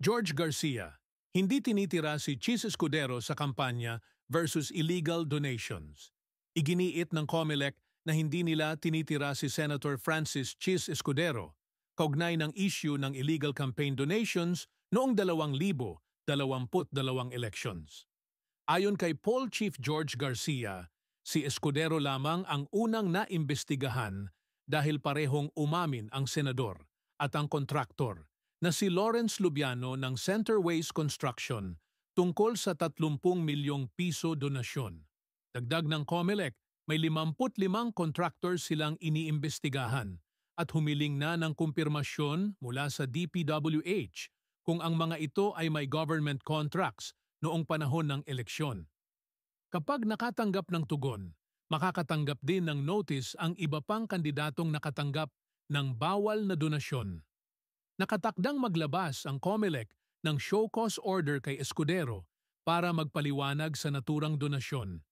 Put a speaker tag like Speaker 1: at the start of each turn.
Speaker 1: George Garcia, hindi tinitira si Chis Escudero sa kampanya versus illegal donations. Iginiit ng COMELEC na hindi nila tinitira si Senator Francis Chis Escudero, kaugnay ng issue ng illegal campaign donations noong 2022 elections. Ayon kay Poll Chief George Garcia, si Escudero lamang ang unang naimbestigahan dahil parehong umamin ang senador at ang kontraktor na si Lawrence Lubiano ng Centerways Construction tungkol sa 30 milyong piso donasyon. Dagdag ng COMELEC, may 55 contractors silang iniimbestigahan at humiling na ng kumpirmasyon mula sa DPWH kung ang mga ito ay may government contracts noong panahon ng eleksyon. Kapag nakatanggap ng tugon, makakatanggap din ng notice ang iba pang kandidatong nakatanggap ng bawal na donasyon. Nakatakdang maglabas ang COMELEC ng show cause order kay Escudero para magpaliwanag sa naturang donasyon.